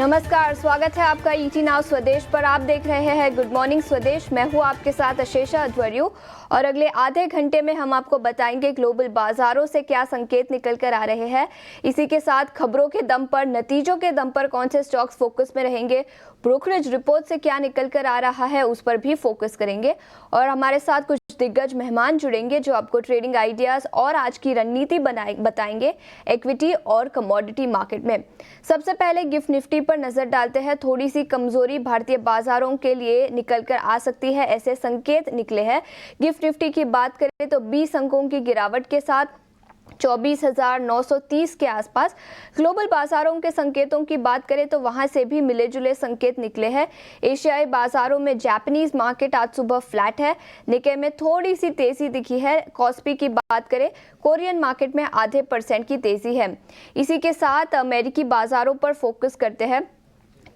नमस्कार, स्वागत है आपका ईटी नाउ स्वदेश पर। आप देख रहे हैं गुड मॉर्निंग स्वदेश। मैं हूं आपके साथ अशेषा अध्वर्यु और अगले आधे घंटे में हम आपको बताएंगे ग्लोबल बाजारों से क्या संकेत निकल कर आ रहे हैं। इसी के साथ खबरों के दम पर, नतीजों के दम पर कौन से स्टॉक्स फोकस में रहेंगे, ब्रोकरेज रिपोर्ट से क्या निकल कर आ रहा है उस पर भी फोकस करेंगे। और हमारे साथ कुछ दिग्गज मेहमान जुड़ेंगे जो आपको ट्रेडिंग आइडियाज और आज की रणनीति बताएंगे इक्विटी और कमोडिटी मार्केट में। सबसे पहले गिफ्ट निफ्टी पर नजर डालते हैं। थोड़ी सी कमजोरी भारतीय बाजारों के लिए निकल कर आ सकती है, ऐसे संकेत निकले हैं। गिफ्ट निफ्टी की बात करें तो 20 अंकों की गिरावट के साथ 24,930 के आसपास। ग्लोबल बाजारों के संकेतों की बात करें तो वहां से भी मिले जुले संकेत निकले हैं। एशियाई बाजारों में जापानीज मार्केट आज सुबह फ्लैट है। निक्के में थोड़ी सी तेजी दिखी है। कॉस्पी की बात करें, कोरियन मार्केट में आधे % की तेजी है। इसी के साथ अमेरिकी बाजारों पर फोकस करते हैं।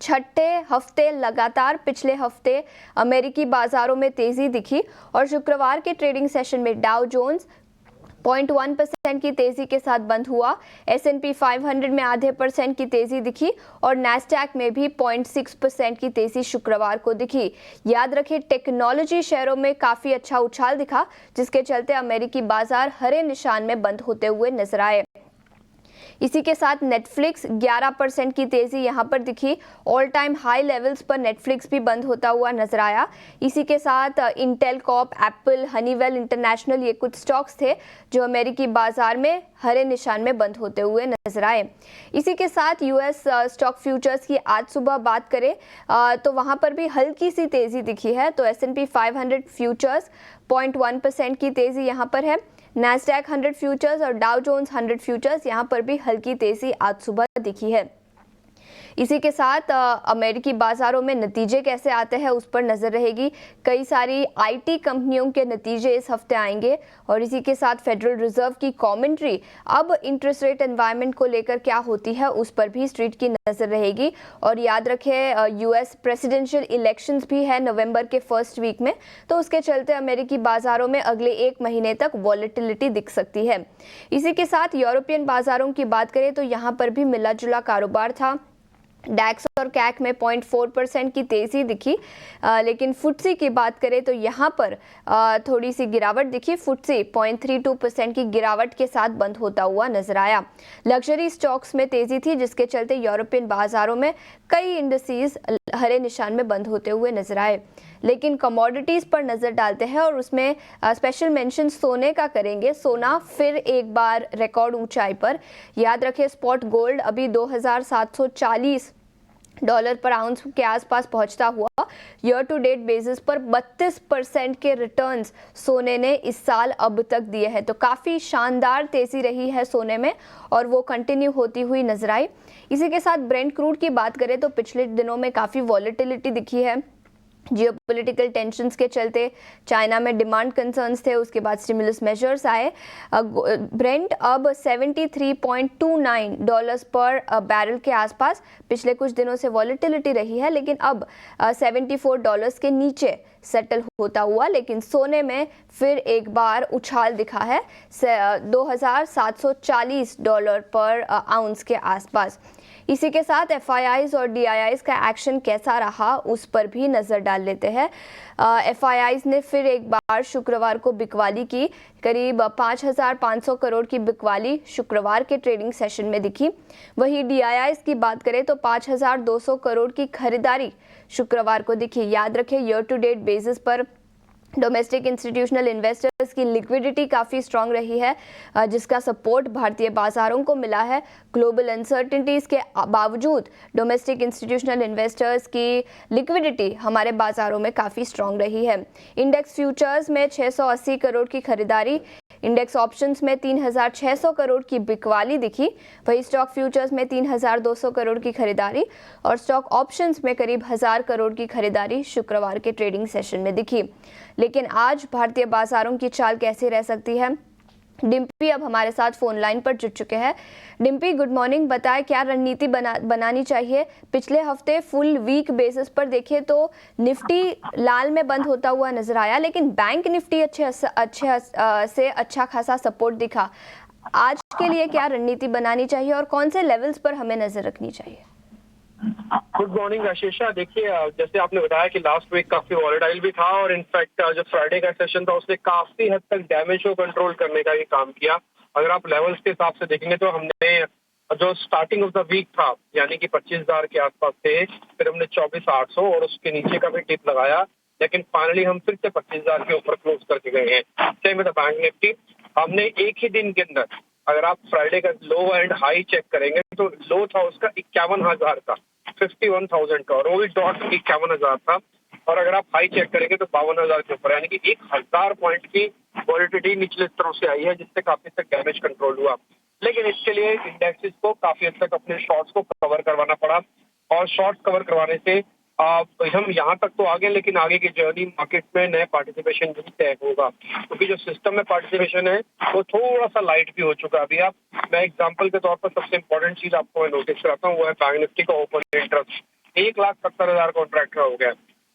छठे हफ्ते लगातार पिछले हफ्ते अमेरिकी बाजारों में तेजी दिखी और शुक्रवार के ट्रेडिंग सेशन में डाउ जोन्स 0.1% की तेजी के साथ बंद हुआ। S&P 500 में आधे % की तेजी दिखी और नैस्डैक में भी 0.6% की तेजी शुक्रवार को दिखी। याद रखें, टेक्नोलॉजी शेयरों में काफी अच्छा उछाल दिखा, जिसके चलते अमेरिकी बाजार हरे निशान में बंद होते हुए नजर आए। इसी के साथ नेटफ्लिक्स 11% की तेजी यहां पर दिखी। ऑल टाइम हाई लेवल्स पर नेटफ्लिक्स भी बंद होता हुआ नजर आया। इसी के साथ Intel Corp, Apple, Honeywell international, ये कुछ स्टॉक्स थे जो अमेरिकी बाजार में हरे निशान में बंद होते हुए नजर आए। इसी के साथ यूएस स्टॉक फ्यूचर्स की आज सुबह बात करें तो वहां पर भी हल्की सी तेजी दिखी है। तो S&P 500 फ्यूचर्स 0.1% की तेजी यहां पर है। नैस्डैक 100 फ्यूचर्स और डाउ जोन्स 100 फ्यूचर्स यहां पर भी हल्की तेजी आज सुबह दिखी है। इसी के साथ अमेरिकी बाजारों में नतीजे कैसे आते हैं उस पर नजर रहेगी। कई सारी आईटी कंपनियों के नतीजे इस हफ्ते आएंगे और इसी के साथ फेडरल रिजर्व की कमेंट्री अब इंटरेस्ट रेट एनवायरनमेंट को लेकर क्या होती है उस पर भी स्ट्रीट की नजर रहेगी। और याद रखें, यूएस प्रेसिडेंशियल इलेक्शंस भी है नवंबर के फर्स्ट वीक में, तो उसके चलते अमेरिकी बाजारों में अगले 1 महीने तक वॉलेटिलिटी दिख सकती है। इसी के साथ यूरोपियन बाजारों की बात करें तो यहाँ पर भी मिला जुला कारोबार था। डैक्स और कैक में 0.4% की तेजी दिखी, लेकिन फुट्सी की बात करें तो यहाँ पर थोड़ी सी गिरावट दिखी। फुट्सी 0.32% की गिरावट के साथ बंद होता हुआ नजर आया। लग्जरी स्टॉक्स में तेजी थी, जिसके चलते यूरोपियन बाजारों में कई इंडस्ट्रीज हरे निशान में बंद होते हुए नजर आए। लेकिन कमोडिटीज पर नजर डालते हैं और उसमें स्पेशल मेंशन सोने का करेंगे। सोना फिर एक बार रिकॉर्ड ऊंचाई पर। याद रखें, स्पॉट गोल्ड अभी $2,740 पर आउंस के आसपास पहुंचता हुआ ईयर टू डेट बेसिस पर 32% के रिटर्न्स सोने ने इस साल अब तक दिए हैं। तो काफी शानदार तेजी रही है सोने में और वो कंटिन्यू होती हुई नजर आई। इसी के साथ ब्रेंट क्रूड की बात करें तो पिछले दिनों में काफी वॉलेटिलिटी दिखी है। जियोपॉलिटिकल टेंशन्स के चलते चाइना में डिमांड कंसर्न्स थे, उसके बाद स्टिमुलस मेजर्स आए। ब्रेंट अब $73.29 पर बैरल के आसपास पिछले कुछ दिनों से वॉलेटिलिटी रही है, लेकिन अब $74 के नीचे सेटल होता हुआ। लेकिन सोने में फिर एक बार उछाल दिखा है $2,740 पर आउंस के आसपास। इसी के साथ FIIs और DIIs का एक्शन कैसा रहा उस पर भी नजर डाल लेते हैं। FIIs ने फिर एक बार शुक्रवार को बिकवाली की। करीब 5,500 करोड़ की बिकवाली शुक्रवार के ट्रेडिंग सेशन में दिखी। वहीं DIIs की बात करें तो 5,200 करोड़ की खरीदारी शुक्रवार को दिखी। याद रखें, ईयर टू डेट बेसिस पर डोमेस्टिक इंस्टीट्यूशनल इन्वेस्टर्स की लिक्विडिटी काफ़ी स्ट्रांग रही है, जिसका सपोर्ट भारतीय बाजारों को मिला है। ग्लोबल अनसर्टेनिटीज़ के बावजूद डोमेस्टिक इंस्टीट्यूशनल इन्वेस्टर्स की लिक्विडिटी हमारे बाजारों में काफ़ी स्ट्रांग रही है। इंडेक्स फ्यूचर्स में 680 करोड़ की खरीदारी, इंडेक्स ऑप्शंस में 3,600 करोड़ की बिकवाली दिखी। वही स्टॉक फ्यूचर्स में 3,200 करोड़ की खरीदारी और स्टॉक ऑप्शंस में करीब 1,000 करोड़ की खरीदारी शुक्रवार के ट्रेडिंग सेशन में दिखी। लेकिन आज भारतीय बाजारों की चाल कैसी रह सकती है? डिम्पी अब हमारे साथ फोन लाइन पर जुड़ चुके हैं। Dimpy, good morning. बताएं क्या रणनीति बनानी चाहिए? पिछले हफ्ते फुल वीक बेसिस पर देखें तो निफ्टी लाल में बंद होता हुआ नजर आया, लेकिन बैंक निफ्टी अच्छा खासा सपोर्ट दिखा। आज के लिए क्या रणनीति बनानी चाहिए और कौन से लेवल्स पर हमें नजर रखनी चाहिए? Good morning Ashisha. देखिए जैसे आपने बताया कि लास्ट वीक काफी वॉलेटाइल भी था और इनफैक्ट जो फ्राइडे का सेशन था उसने काफी हद तक डैमेज को कंट्रोल करने का भी काम किया। अगर आप लेवल्स के हिसाब से देखेंगे तो हमने जो स्टार्टिंग ऑफ द वीक था यानी कि 25,000 के आसपास थे, फिर हमने 24,800 और उसके नीचे का भी टिप लगाया, लेकिन फाइनली हम फिर से 25,000 के ऊपर क्लोज करके गए हैं। Same with the bank Nifty, हमने एक ही दिन के अंदर अगर आप फ्राइडे का लो एंड हाई चेक करेंगे तो लो था उसका 51,000 का, 51,000 का, और वो भी डॉट 51,000 था। और अगर आप हाई चेक करेंगे तो 52,000 के ऊपर, यानी कि 1,000 पॉइंट की वॉलिटिलिटी निचले स्तरों से आई है, जिससे काफी तक डैमेज कंट्रोल हुआ। लेकिन इसके लिए इंडेक्सेस को काफी हद तक अपने शॉर्ट्स को कवर करवाना पड़ा, और शॉर्ट्स कवर करवाने से हम यहाँ तक तो आगे, लेकिन आगे की जर्नी मार्केट में नए पार्टिसिपेशन भी तय होगा, क्योंकि जो सिस्टम में पार्टिसिपेशन है वो थोड़ा सा लाइट भी हो चुका है अभी। आप मैं एग्जांपल के तौर पर सबसे इंपॉर्टेंट चीज आपको मैं नोटिस कराता हूँ, वो है बैंक निफ्टी का ओपन इंटरेस्ट 1,70,000 कॉन्ट्रैक्ट हो गया।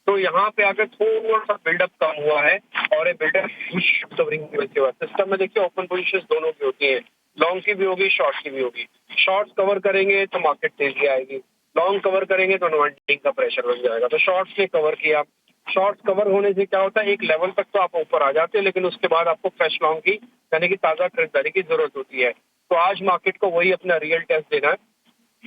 तो यहाँ पे आकर थोड़ा सा बिल्डअप कम हुआ है, और ये बिल्डअप कवरिंग की वजह से हुआ। सिस्टम में देखिए ओपन पोजीशन दोनों की होती है, लॉन्ग की भी होगी, शॉर्ट की भी होगी। शॉर्ट्स कवर करेंगे तो मार्केट तेजी आएगी, लॉन्ग कवर करेंगे तो अनवाइंडिंग का प्रेशर बन जाएगा। तो शॉर्ट्स ने कवर किया। शॉर्ट्स कवर होने से क्या होता है, एक लेवल तक तो आप ऊपर आ जाते हैं, लेकिन उसके बाद आपको फ्रेश लॉन्ग की यानी कि ताज़ा खरीदारी की जरूरत होती है। तो आज मार्केट को वही अपना रियल टेस्ट देना है।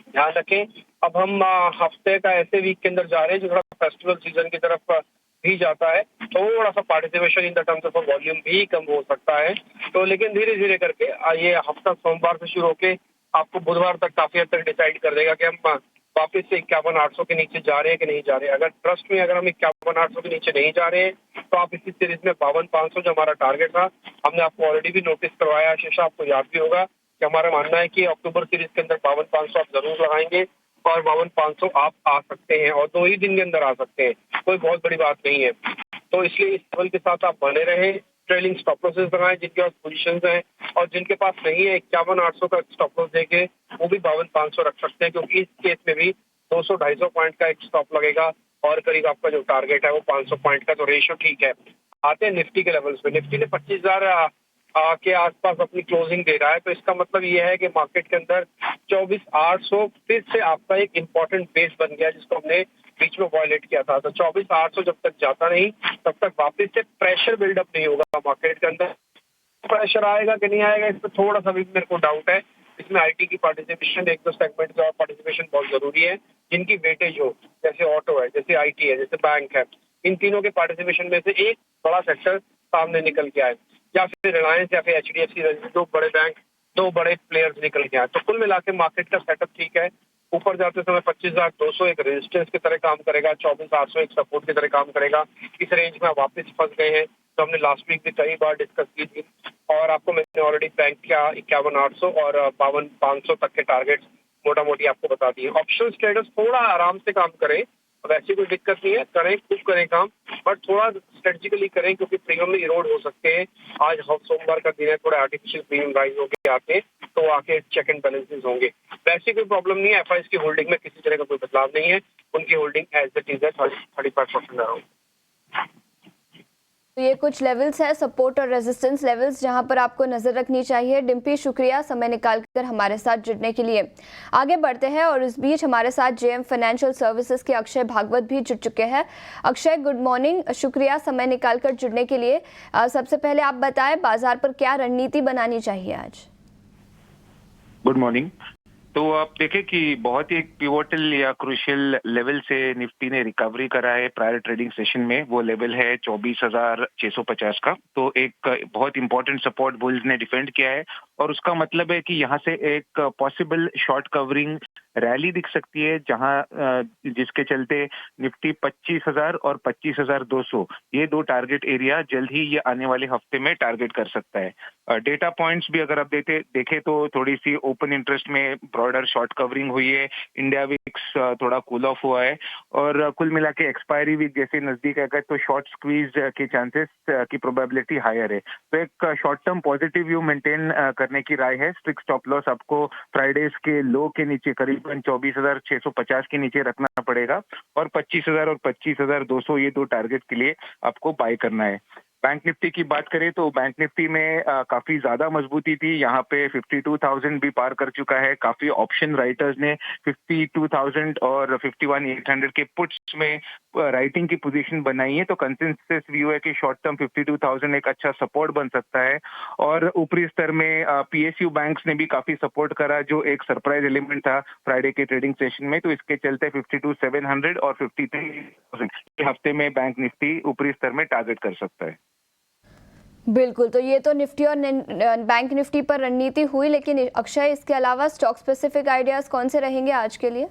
ध्यान रखें, अब हम हफ्ते का ऐसे वीक के अंदर जा रहे हैं जो थोड़ा फेस्टिवल सीजन की तरफ भी जाता है, थोड़ा सा participation in the terms of volume भी कम हो सकता है। तो लेकिन धीरे धीरे करके ये हफ्ता सोमवार से शुरू होके आपको बुधवार तक काफी हद तक डिसाइड कर देगा कि हम वापस से 51,800 के नीचे जा रहे हैं कि नहीं जा रहे हैं। अगर ट्रस्ट में अगर हम 51,800 के नीचे नहीं जा रहे हैं तो आप इसी सीरीज में 52,500 जो हमारा टारगेट था, हमने आपको ऑलरेडी भी नोटिस करवाया, शीशा आपको याद भी होगा कि हमारा मानना है कि अक्टूबर सीरीज के अंदर 52,500 आप जरूर लगाएंगे, और 52,500 आप आ सकते हैं, और 2 ही दिन के अंदर आ सकते हैं, कोई बहुत बड़ी बात नहीं है। तो इसलिए इस लेवल के साथ आप बने रहे, ट्रेलिंग स्टॉप लॉसेस लगाएं जिनके पास पोजीशन हैं, और जिनके पास नहीं है 51,800 का स्टॉप लॉस देके वो भी 52,500 रख सकते हैं, क्योंकि इस केस में भी 200-250 पॉइंट का एक स्टॉप लगेगा, और करीब आपका जो टारगेट है वो 500 पॉइंट का, तो रेशियो ठीक है। आते हैं निफ्टी के लेवल्स पे। निफ्टी ने 25,000 के आसपास अपनी क्लोजिंग दे रहा है, तो इसका मतलब ये है कि मार्केट के अंदर 24,800 फिर से आपका एक इम्पोर्टेंट बेस बन गया, जिसको हमने बीच में वॉयलेट किया था। तो 24,800 जब तक जाता नहीं तब तक वापस से प्रेशर बिल्डअप नहीं होगा मार्केट के अंदर। प्रेशर आएगा कि नहीं आएगा, इस पर थोड़ा सा भी मेरे को डाउट है। इसमें आईटी की पार्टिसिपेशन, एक दो सेगमेंट का पार्टिसिपेशन बहुत जरूरी है, जिनकी वेटेज हो, जैसे ऑटो है, जैसे आईटी है, जैसे बैंक है। इन तीनों के पार्टिसिपेशन में से एक बड़ा सेक्टर सामने निकल के आए, या फिर रिलायंस या फिर एचडीएफसी, दो बड़े बैंक, दो बड़े प्लेयर्स निकल के आए। तो कुल मिला के मार्केट का सेटअप ठीक है। ऊपर जाते समय 25,200 एक रेजिस्टेंस की तरह काम करेगा, 24,800 एक सपोर्ट की तरह काम करेगा। इस रेंज में वापस फंस गए हैं, तो हमने लास्ट वीक भी कई बार डिस्कस की थी, और आपको मैंने ऑलरेडी बैंक का 51,800 और 52,500 तक के टारगेट्स मोटा मोटी आपको बता दिए। ऑप्शन ट्रेडर्स थोड़ा आराम से काम करें, वैसी कोई दिक्कत नहीं है, करें खूब करें काम, बट थोड़ा स्ट्रेटेजिकली करें, क्योंकि प्रीमियम में इरोड हो सकते हैं। आज सोमवार का दिन है, थोड़े आर्टिफिशियल प्रीमियम राइज होके आते हैं, तो आके चेक एंड बैलेंसेस होंगे। वैसे कोई प्रॉब्लम नहीं है, एफआईएस की होल्डिंग में किसी तरह का कोई बदलाव नहीं है, उनकी होल्डिंग एज इट इज है 35% अराउंड। तो ये कुछ लेवल्स है, सपोर्ट और रेजिस्टेंस लेवल्स, जहां पर आपको नजर रखनी चाहिए। डिम्पी, शुक्रिया समय निकालकर हमारे साथ जुड़ने के लिए। आगे बढ़ते हैं, और इस बीच हमारे साथ जेएम फाइनेंशियल सर्विसेज के अक्षय भागवत भी जुड़ चुके हैं। अक्षय, गुड मॉर्निंग, शुक्रिया समय निकालकर जुड़ने के लिए। सबसे पहले आप बताएं, बाजार पर क्या रणनीति बनानी चाहिए आज? Good morning. तो आप देखें कि बहुत ही एक पिवोटल या क्रूशियल लेवल से निफ्टी ने रिकवरी करा है प्रायर ट्रेडिंग सेशन में। वो लेवल है 24,650 का। तो एक बहुत इंपॉर्टेंट सपोर्ट बुल्स ने डिफेंड किया है, और उसका मतलब है कि यहाँ से एक पॉसिबल शॉर्ट कवरिंग रैली दिख सकती है, जहां जिसके चलते निफ्टी 25,000 और 25,200 ये दो टारगेट एरिया जल्द ही ये आने वाले हफ्ते में टारगेट कर सकता है। डेटा पॉइंट्स भी अगर आप देखें तो थोड़ी सी ओपन इंटरेस्ट में ब्रॉडर शॉर्ट कवरिंग हुई है, इंडिया विक्स थोड़ा कूल ऑफ हुआ है, और कुल मिला के एक्सपायरी वीक जैसे नजदीक आएगा तो शॉर्ट स्क्वीज के चांसेस की प्रोबेबिलिटी हायर है। तो एक short term positive view maintain करने की राय है। स्ट्रिक्ट स्टॉप लॉस आपको फ्राइडेज के लो के नीचे करीबन 24,650 के नीचे रखना पड़ेगा, और 25,000 और 25,200 ये दो टारगेट के लिए आपको बाय करना है। बैंक निफ्टी की बात करें तो बैंक निफ्टी में काफी ज्यादा मजबूती थी। यहाँ पे 52,000 भी पार कर चुका है। काफी ऑप्शन राइटर्स ने 52,000 और 51,800 के पुट्स में राइटिंग की पोजीशन बनाई है। तो कंसेंसस व्यू है कि शॉर्ट टर्म 52,000 एक अच्छा सपोर्ट बन सकता है। और ऊपरी स्तर में पीएसयू बैंक्स ने भी काफी सपोर्ट करा, जो एक सरप्राइज एलिमेंट था फ्राइडे के ट्रेडिंग सेशन में। तो इसके चलते 52,700 और 53,000 हफ्ते में बैंक निफ्टी ऊपरी स्तर में टारगेट कर सकता है। बिल्कुल, तो ये तो निफ्टी और बैंक निफ्टी पर रणनीति हुई, लेकिन अक्षय, इसके अलावा स्टॉक स्पेसिफिक आइडियाज कौन से रहेंगे आज के लिए?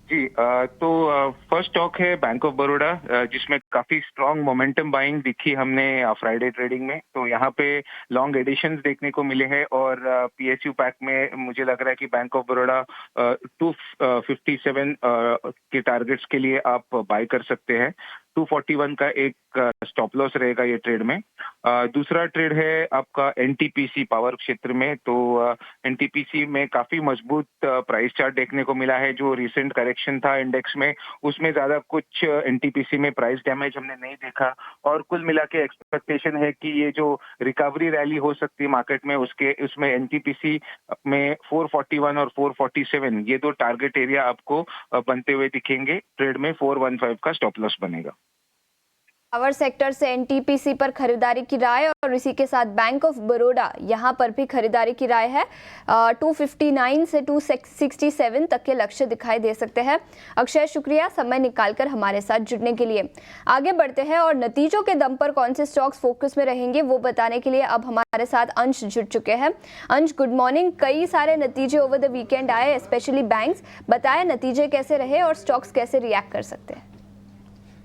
जी, तो फर्स्ट स्टॉक है बैंक ऑफ बड़ौदा, जिसमें काफी स्ट्रांग मोमेंटम बाइंग दिखी हमने फ्राइडे ट्रेडिंग में। तो यहाँ पे लॉन्ग एडिशंस देखने को मिले हैं और पीएसयू पैक में मुझे लग रहा है कि बैंक ऑफ बड़ौदा 257 के टारगेट्स के लिए आप बाय कर सकते हैं। 241 का एक स्टॉप लॉस रहेगा ये ट्रेड में। दूसरा ट्रेड है आपका एनटीपीसी पावर क्षेत्र में। तो एनटीपीसी में काफी मजबूत प्राइस चार्ट देखने को मिला है। जो रिसेंट करेक्शन था इंडेक्स में, उसमें ज्यादा कुछ एनटीपीसी में प्राइस डैमेज हमने नहीं देखा। और कुल मिला के एक्सपेक्टेशन है कि ये जो रिकवरी रैली हो सकती है मार्केट में, उसमें एनटीपीसी में 441 और 447 ये दो टारगेट एरिया आपको बनते हुए दिखेंगे। ट्रेड में 415 का स्टॉप लॉस बनेगा। पावर सेक्टर से एनटीपीसी पर खरीदारी की राय, और इसी के साथ बैंक ऑफ बड़ौदा यहाँ पर भी खरीदारी की राय है। 259 से 267 तक के लक्ष्य दिखाई दे सकते हैं। अक्षय, शुक्रिया समय निकालकर हमारे साथ जुड़ने के लिए। आगे बढ़ते हैं और नतीजों के दम पर कौन से स्टॉक्स फोकस में रहेंगे वो बताने के लिए अब हमारे साथ अंश जुड़ चुके हैं। अंश, गुड मॉर्निंग। कई सारे नतीजे ओवर द वीकेंड आए, स्पेशली बैंक्स। बताएं नतीजे कैसे रहे और स्टॉक्स कैसे रिएक्ट कर सकते हैं?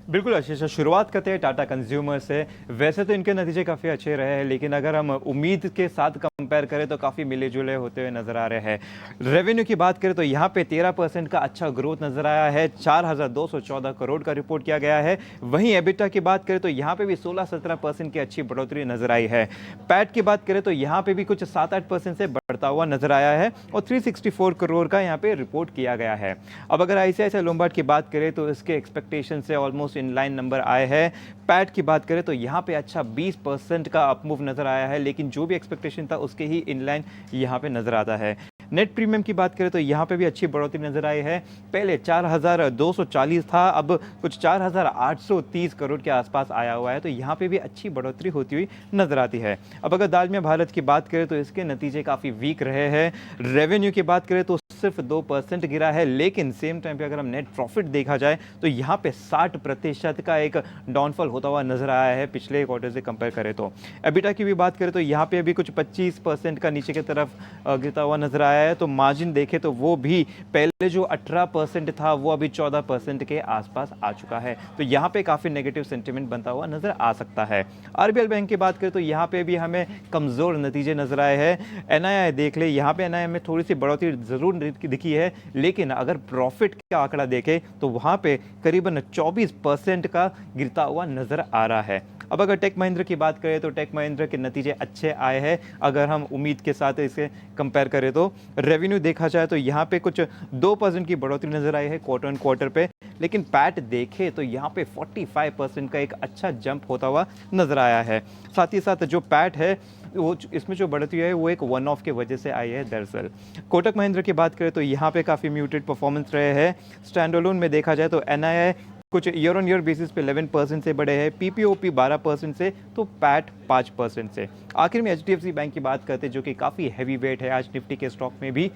बिल्कुल आशीष, शुरुआत करते हैं टाटा कंज्यूमर से। वैसे तो इनके नतीजे काफ़ी अच्छे रहे हैं, लेकिन अगर हम उम्मीद के साथ कंपेयर करें तो काफ़ी मिले जुले होते हुए नजर आ रहे हैं। रेवेन्यू की बात करें तो यहाँ पे 13% का अच्छा ग्रोथ नजर आया है। 4,214 करोड़ का रिपोर्ट किया गया है। वहीं एबिटा की बात करें तो यहाँ पे भी 16-17% की अच्छी बढ़ोतरी नजर आई है। पैट की बात करें तो यहाँ पे भी कुछ 7-8% से बढ़ता हुआ नजर आया है और 364 करोड़ का यहाँ पे रिपोर्ट किया गया है। अब अगर आईसीआईसीआई लोम्बार्ड की बात करें तो इसके एक्सपेक्टेशन से ऑलमोस्ट इनलाइन नंबर आए हैं। पैट की बात करें तो यहाँ पे अच्छा 20% का अपमूव नजर आया है, लेकिन जो भी एक्सपेक्टेशन था उसके ही इनलाइन यहाँ पे नजर आता है। नेट प्रीमियम की बात करें तो यहाँ पे भी अच्छी बढ़ोतरी नजर आई है। पहले 4,240 था, अब कुछ 4,830 करोड़ के आसपास आया हुआ है। तो यहाँ पे भी अच्छी बढ़ोतरी होती हुई नजर आती है। अब अगर दालमिया भारत की बात करें तो इसके नतीजे काफ़ी वीक रहे हैं। रेवेन्यू की बात करें तो सिर्फ 2% गिरा है, लेकिन सेम टाइम पे अगर हम नेट प्रॉफिट देखा जाए तो यहाँ पे 60% का एक डाउनफॉल होता हुआ नजर आया है पिछले क्वार्टर से कंपेयर करें तो। एबिटा की भी बात करें तो यहाँ पे अभी कुछ 25% का नीचे की तरफ गिरता हुआ नजर आया है। तो मार्जिन देखे तो वो भी पहले जो 18% था वो अभी 14% के आसपास आ चुका है। तो यहाँ पे काफी नेगेटिव सेंटिमेंट बनता हुआ नजर आ सकता है। आरबीएल बैंक की बात करें तो यहाँ पे भी हमें कमजोर नतीजे नजर आए हैं। एनआईआई देख ले, यहाँ पे एनआईआई में थोड़ी सी बढ़ोतरी जरूर दिखी है, लेकिन अगर प्रॉफिट का आंकड़ा देखें तो वहां पे करीबन 24% का गिरता हुआ नजर आ रहा है। अब अगर टेक महिंद्रा की बात करें तो टेक महिंद्रा के नतीजे अच्छे आए हैं अगर हम उम्मीद के साथ इसे कंपेयर करें तो। रेवेन्यू देखा जाए तो यहाँ पे कुछ 2% की बढ़ोतरी नजर आई है क्वार्टर ऑन क्वार्टर पे, लेकिन पैट देखे तो यहाँ पे 45% का एक अच्छा जंप होता हुआ नजर आया है। साथ ही साथ जो पैट है वो इसमें जो बढ़ती है वो एक वन ऑफ के वजह से आई है। दरअसल कोटक महिंद्रा की बात करें तो यहाँ पे काफ़ी म्यूटेड परफॉर्मेंस रहे हैं। स्टैंड अलोन में देखा जाए तो एनआईआई कुछ ईयर ऑन ईयर बेसिस पे 11% से बढ़े हैं, पीपीओपी 12% से, तो पैट 5% से। आखिर में एचडीएफसी बैंक की बात करते हैं जो कि काफ़ी हैवी वेट है आज निफ्टी के स्टॉक में भी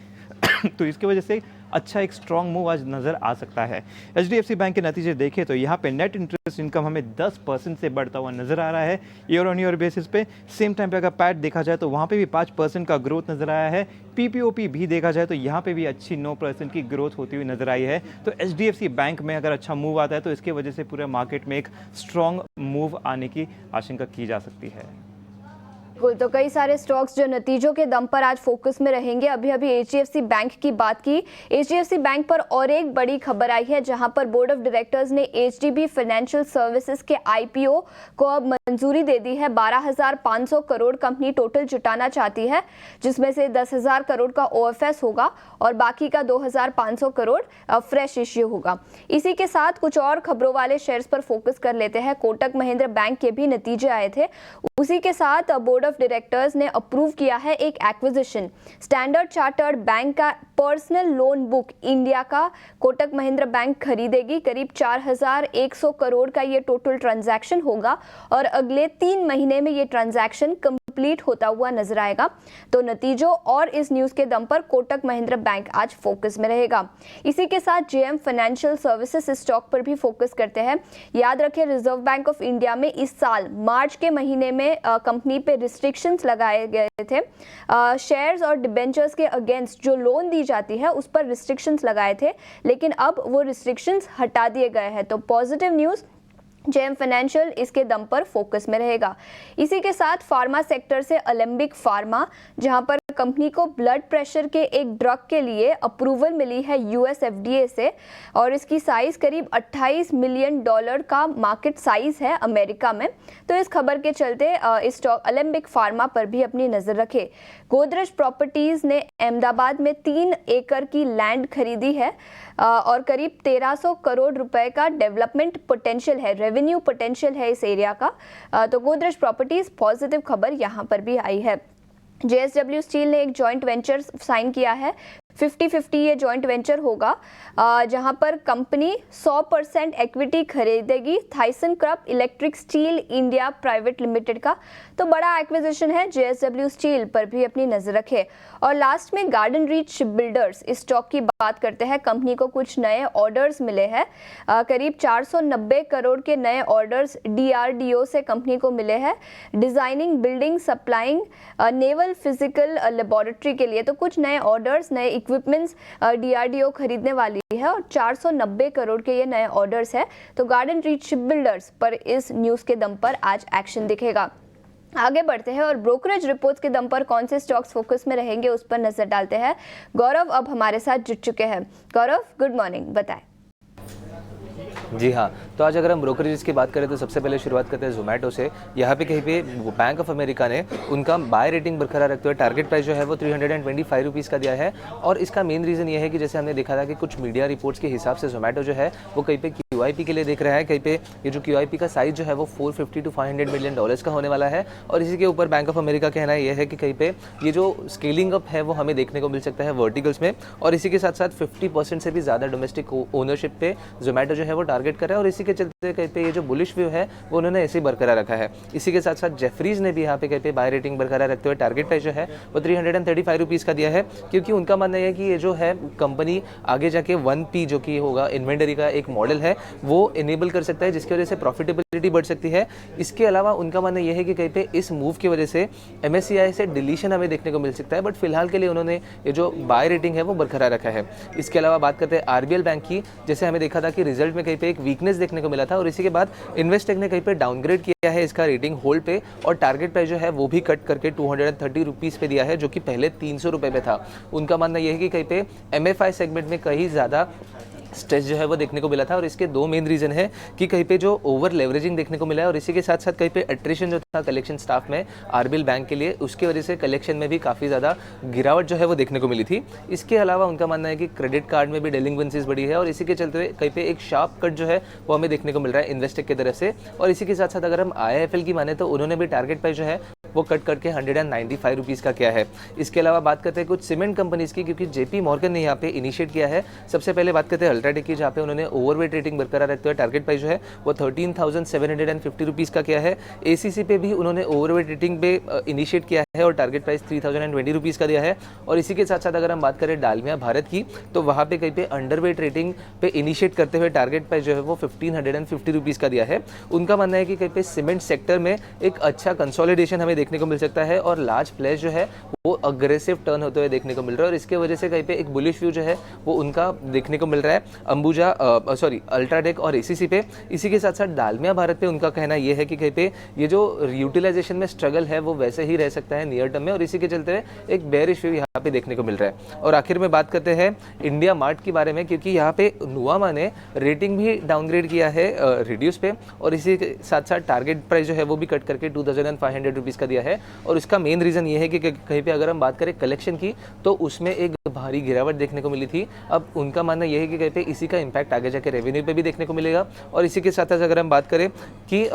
तो इसकी वजह से अच्छा एक स्ट्रॉन्ग मूव आज नजर आ सकता है। एचडीएफसी बैंक के नतीजे देखें तो यहाँ पे नेट इंटरेस्ट इनकम हमें 10% से बढ़ता हुआ नजर आ रहा है ईयर ऑन ईयर बेसिस पे। सेम टाइम पे अगर पैट देखा जाए तो वहाँ पे भी 5% का ग्रोथ नजर आया है। पीपीओपी भी देखा जाए तो यहाँ पे भी अच्छी 9% की ग्रोथ होती हुई नजर आई है। तो एचडीएफसी बैंक में अगर अच्छा मूव आता है तो इसके वजह से पूरे मार्केट में एक स्ट्रॉन्ग मूव आने की आशंका की जा सकती है। बिल्कुल, तो कई सारे स्टॉक्स जो नतीजों के दम पर आज फोकस में रहेंगे। अभी एचडीएफसी बैंक की बात की। एचडीएफसी बैंक पर और एक बड़ी खबर आई है जहां पर बोर्ड ऑफ डायरेक्टर्स ने एचडीबी फाइनेंशियल सर्विसेज के आईपीओ को अब मंजूरी दे दी है। 12,500 करोड़ कंपनी टोटल जुटाना चाहती है, जिसमें से 10,000 करोड़ का OFS होगा और बाकी का 2,500 करोड़ फ्रेश इश्यू होगा। इसी के साथ कुछ और खबरों वाले शेयर्स पर फोकस कर लेते हैं। कोटक महिंद्रा बैंक के भी नतीजे आए थे। उसी के साथ बोर्ड ऑफ डायरेक्टर्स ने अप्रूव किया है एक एक्विजिशन। स्टैंडर्ड चार्टर्ड बैंक का पर्सनल लोन बुक इंडिया का कोटक महिंद्रा बैंक खरीदेगी। करीब 4,100 करोड़ का ये टोटल ट्रांजैक्शन होगा और अगले 3 महीने में ये ट्रांजैक्शन कंप्लीट होता हुआ नजर आएगा। तो नतीजों और इस न्यूज के दम पर कोटक महिंद्रा बैंक आज फोकस में रहेगा। इसी के साथ JM फाइनेंशियल सर्विसेज स्टॉक पर भी फोकस करते हैं। याद रखें, रिजर्व बैंक ऑफ इंडिया में इस साल मार्च के महीने में कंपनी पे रिस्ट्रिक्शंस लगाए गए थे। शेयर्स और डिबेंचर्स के अगेंस्ट जो लोन दी जाती है उस पर रिस्ट्रिक्शंस लगाए थे, लेकिन अब वो रिस्ट्रिक्शंस हटा दिए गए हैं। तो पॉजिटिव न्यूज़, JM फाइनेंशियल इसके दम पर फोकस में रहेगा। इसी के साथ फार्मा सेक्टर से अलेम्बिक फार्मा, जहां पर कंपनी को ब्लड प्रेशर के एक ड्रग के लिए अप्रूवल मिली है US FDA से और इसकी साइज करीब $28 मिलियन का मार्केट साइज है अमेरिका में। तो इस खबर के चलते इस स्टॉक अलेम्बिक फार्मा पर भी अपनी नजर रखे। गोदरेज प्रॉपर्टीज ने अहमदाबाद में 3 एकड़ की लैंड खरीदी है और करीब 1300 करोड़ रुपए का डेवलपमेंट पोटेंशियल है, रेवेन्यू पोटेंशियल है इस एरिया का। तो गोदरेज प्रॉपर्टीज पॉजिटिव खबर यहाँ पर भी आई है। JSW स्टील ने एक जॉइंट वेंचर साइन किया है। 50-50 ये जॉइंट वेंचर होगा, जहां पर कंपनी 100% इक्विटी खरीदेगी Thyssen crop electric steel India private limited का। तो बड़ा एक्विजिशन है। JSW स्टील पर भी अपनी नजर रखे। और लास्ट में गार्डन रीच शिपबिल्डर्स, इस स्टॉक की बात करते हैं। कंपनी को कुछ नए ऑर्डर्स मिले हैं। करीब 490 करोड़ के नए ऑर्डर्स DRDO से कंपनी को मिले हैं, designing, building, supplying naval physical laboratory के लिए। तो कुछ नए ऑर्डर्स, नए इक्विपमेंट्स DRDO खरीदने वाली है और 490 करोड़ के ये नए ऑर्डर्स है। तो गार्डन रीच शिपबिल्डर्स पर इस न्यूज के दम पर आज एक्शन दिखेगा। आगे बढ़ते हैं और ब्रोकरेज रिपोर्ट्स के दम पर कौन से स्टॉक्स फोकस में रहेंगे उस पर नजर डालते हैं। गौरव अब हमारे साथ जुड़ चुके हैं। गौरव, गुड मॉर्निंग, बताएं। जी हाँ, तो आज अगर हम ब्रोकरेज की बात करें तो सबसे पहले शुरुआत करते हैं जोमेटो से। यहाँ पे कहीं पे बैंक ऑफ अमेरिका ने उनका बाय रेटिंग बरकरार रखते हुए टारगेट प्राइस जो है वो 325 रुपीज़ का दिया है। और इसका मेन रीज़न ये है कि जैसे हमने देखा था कि कुछ मीडिया रिपोर्ट्स के हिसाब से जोमेटो जो है वो कहीं पे QIP के लिए देख रहा है। कहीं पे ये जो QIP का साइज जो है वो $450 to $500 मिलियन का होने वाला है। और इसी के ऊपर बैंक ऑफ अमेरिका कहना यह है कि कहीं पे ये जो स्केलिंग अप है वो हमें देखने को मिल सकता है वर्टिकल्स में। और इसी के साथ साथ 50% से भी ज़्यादा डोमेस्टिक ओनरशिप पे जोमेटो जो है वो टारगेट कर रहा है। और इसी के चलते कहीं पे ये जो बुलिश व्यू है वो उन्होंने ऐसे ही बरकरार रखा है। इसी के साथ साथ जेफरीज ने भी यहाँ पे कहीं पे बाय रेटिंग बरकरार रखते हुए टारगेट प्राइस जो है वो 335 रुपीज़ का दिया है, क्योंकि उनका मानना है कि ये जो है कंपनी आगे जाके 1P जो कि होगा इन्वेंटरी का एक मॉडल है वो इनेबल कर सकता है, जिसकी वजह से प्रॉफिटेबिलिटी बढ़ सकती है। इसके अलावा उनका मानना यह है कि कहीं पे इस मूव की वजह से MSCI से डिलीशन हमें देखने को मिल सकता है, बट फिलहाल के लिए उन्होंने ये जो बाय रेटिंग है वो बरकरार रखा है। इसके अलावा बात करते हैं RBL बैंक की। जैसे हमें देखा था कि रिजल्ट में कहीं पे एक वीकनेस देखने को मिला था और इसी के बाद इन्वेस्टेक ने कहीं पे डाउनग्रेड किया है इसका रेटिंग होल्ड पे और टारगेट प्राइस जो है वो भी कट करके 230 रुपीज़ पे दिया है, जो कि पहले 300 रुपये पे था। उनका मानना यह है कि कहीं पे MFI सेगमेंट में कहीं ज़्यादा स्ट्रेस जो है वो देखने को मिला था और इसके 2 मेन रीज़न है कि कहीं पे जो ओवर लेवरेजिंग देखने को मिला है और इसी के साथ साथ कहीं पे अट्रिशन जो था कलेक्शन स्टाफ में RBL बैंक के लिए, उसकी वजह से कलेक्शन में भी काफ़ी ज़्यादा गिरावट जो है वो देखने को मिली थी। इसके अलावा उनका मानना है कि क्रेडिट कार्ड में भी डेलिंक्वेंसीज बढ़ी है और इसी के चलते हुए कहीं पे एक शार्प कट जो है वो हमें देखने को मिल रहा है इन्वेस्टेक की तरफ से। और इसी के साथ साथ अगर हम IIFL की माने तो उन्होंने भी टारगेट प्राइस जो है वो कट करके 195 रुपीज़ का किया है। इसके अलावा बात करते हैं कुछ सीमेंट कंपनीज की, क्योंकि JP मॉर्गन ने यहाँ पे इनिशिएट किया है। सबसे पहले बात करते हैं अल्ट्राटेक की, जहाँ पे उन्होंने ओवरवेट रेटिंग बरकरार रखते हुए टारगेट प्राइस जो है वो 13,750 रुपीज़ का किया है। ACC पे भी उन्होंने ओवरवेट रेटिंग पे इनिशिएट किया है और टारगेट प्राइस 3,020 रुपीज़ का दिया है। और इसी के साथ साथ अगर हम बात करें डालमिया भारत की, तो वहाँ पे कहीं पे अंडरवेट रेटिंग पे इनिशिएट करते हुए टारगेट प्राइस जो है वो 1,550 रुपीज़ का दिया है। उनका मानना है कि कहीं पे सीमेंट सेक्टर में एक अच्छा कंसोलिडेशन हमें देखने को मिल सकता है और लार्ज प्लेयर्स जो है वो अग्रेसिव टर्न होते हुए देखने को मिल रहा है और इसके वजह से कहीं पे एक बुलिश व्यू जो है वो उनका देखने को मिल रहा है अंबुजा अल्ट्राटेक और एसीसी पे। इसी के साथ साथ डालमिया भारत पे उनका कहना ये है कि कहीं पे ये जो यूटिलाइजेशन में स्ट्रगल है वो वैसे ही रह सकता है नियर टर्म में और इसी के चलते एक बेयरिश व्यू यहाँ पे देखने को मिल रहा है। और आखिर में बात करते हैं इंडिया मार्ट के बारे में, क्योंकि यहाँ पे नुवामा ने रेटिंग भी डाउनग्रेड किया है रिड्यूस पे और इसी के साथ साथ टारगेट प्राइस जो है वो भी कट करके 2500 रुपीज़ का दिया है। और इसका मेन रीज़न ये है कि कहीं पे अगर हम बात करें कलेक्शन की तो उसमें एक भारी गिरावट देखने को मिली थी। अब उनका मानना यह है कि कहीं पे इसी का इम्पैक्ट आगे जाके रेवेन्यू पे भी देखने को मिलेगा और इसी के साथ साथ अगर हम बात करें कि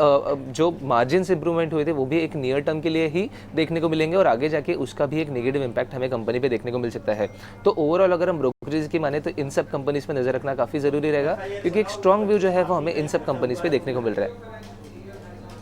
जो मार्जिन इंप्रूवमेंट हुए थे वो भी एक नियर टर्म के लिए ही देखने को मिलेंगे और आगे जाके उसका भी एक नेगेटिव इम्पैक्ट हमें कंपनी पे देखने को मिल सकता है। तो ओवरऑल अगर हम ब्रोकरेज की माने तो इन सब कंपनीज पे नजर रखना काफ़ी ज़रूरी रहेगा, क्योंकि एक स्ट्रॉन्ग व्यू जो है वो हमें इन सब कंपनीज पे देखने को मिल रहा है।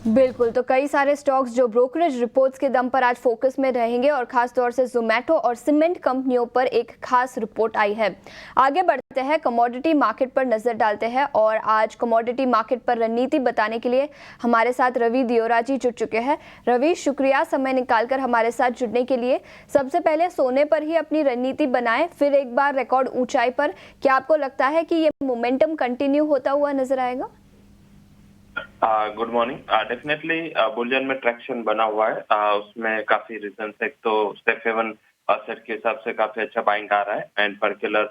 बिल्कुल, तो कई सारे स्टॉक्स जो ब्रोकरेज रिपोर्ट्स के दम पर आज फोकस में रहेंगे और खास तौर से जोमेटो और सीमेंट कंपनियों पर एक खास रिपोर्ट आई है। आगे बढ़ते हैं, कमोडिटी मार्केट पर नजर डालते हैं और आज कमोडिटी मार्केट पर रणनीति बताने के लिए हमारे साथ रवि दियोरा जी जुड़ चुके हैं। रवि, शुक्रिया समय निकालकर हमारे साथ जुड़ने के लिए। सबसे पहले सोने पर ही अपनी रणनीति बनाएं, फिर एक बार रिकॉर्ड ऊंचाई पर। क्या आपको लगता है कि ये मोमेंटम कंटिन्यू होता हुआ नजर आएगा? Good morning. डेफिनेटली बुलियन में ट्रैक्शन बना हुआ है। उसमें काफी रीजन है। तो सेफ हेवन सेट के हिसाब से काफी अच्छा बाइंग आ रहा है एंड पर्टिकुलर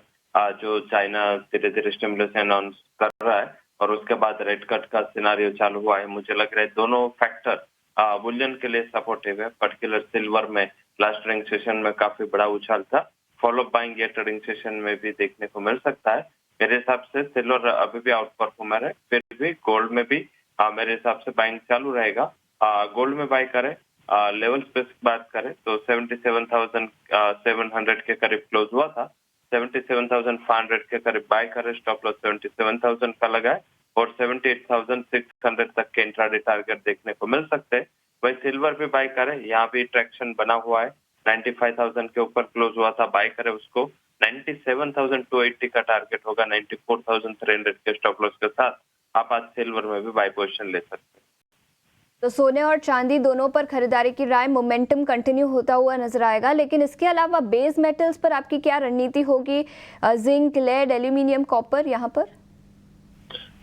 जो चाइना धीरे धीरे स्टिमुलस अनाउंस कर रहा है और उसके बाद रेट कट का सिनारियो चालू हुआ है। मुझे लग रहा है दोनों फैक्टर बुलियन के लिए सपोर्टिव है। पर्टिकुलर सिल्वर में लास्ट ट्रेडिंग सेशन में काफी बड़ा उछाल था, फॉलो बाइंग ये ट्रेडिंग सेशन में भी देखने को मिल सकता है। मेरे हिसाब से सिल्वर अभी भी आउट परफॉर्मर है, फिर भी गोल्ड में भी मेरे हिसाब से बाइंग चालू रहेगा। गोल्ड में बाय करें, लेवल्स पे बात करें तो 77,700 के करीब क्लोज हुआ था, 77,500 के करीब बाय करें, स्टॉप लॉस 77,000 का लगाए और 78,600 तक के इंट्राडे टारगेट देखने को मिल सकते हैं। वही सिल्वर भी बाय करें, यहाँ भी ट्रैक्शन बना हुआ है, 95,000 के ऊपर क्लोज हुआ था, बाय करें उसको। 97,280 का टारगेट होगा, 94,300 के स्टॉप लॉस के साथ आप आज सिल्वर में भी बाय पोजीशन ले सकते हैं। तो सोने और चांदी दोनों पर खरीदारी की राय, मोमेंटम कंटिन्यू होता हुआ नजर आएगा, लेकिन इसके अलावा बेस मेटल्स पर आपकी क्या रणनीति होगी? जिंक, लेड, एल्यूमिनियम, कॉपर यहाँ पर?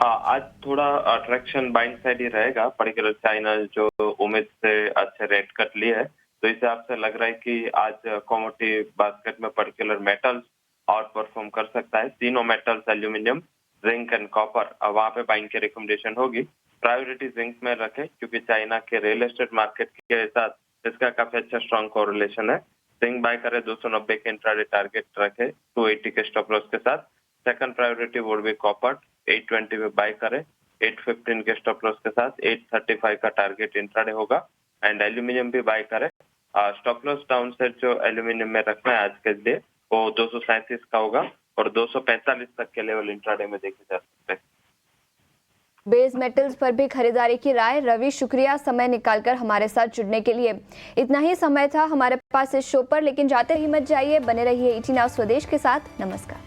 आज थोड़ा अट्रैक्शन बाइंग साइड ही रहेगा। पर्टिकुलर चाइना जो उम्मीद से अच्छे रेट कट लिए है, तो इस हिसाब से लग रहा है कि आज कमोडिटी बास्केट में पर्टिकुलर मेटल्स आउट परफॉर्म कर सकता है। तीनों metals aluminium, zinc and copper, वहां पे बाइंग की रिकमेंडेशन होगी। प्रायोरिटी जिंक में रखें क्योंकि चाइना के रियल एस्टेट मार्केट के साथ इसका काफी अच्छा स्ट्रॉन्ग कोरिलेशन है। जिंक बाय करें, 290 के इंट्राडे टारगेट रखे, 280 के स्टॉप लॉस के साथ। Second priority would be copper, 820 में बाय करें, 815 के स्टॉप लॉस के साथ, 835 का टारगेट इंट्राडे होगा। एंड एल्यूमिनियम भी बाय करें, स्टॉप लॉस डाउन सेट जो एल्यूमिनियम में रखना है आज के लिए वो 237 का होगा और 245 तक के लेवल इंट्राडे में देखे जा सकते हैं। बेस मेटल्स पर भी खरीदारी की राय। रवि, शुक्रिया समय निकालकर हमारे साथ जुड़ने के लिए। इतना ही समय था हमारे पास इस शो पर, लेकिन जाते ही मत जाइए, बने रहिए ET Now स्वदेश के साथ। नमस्कार।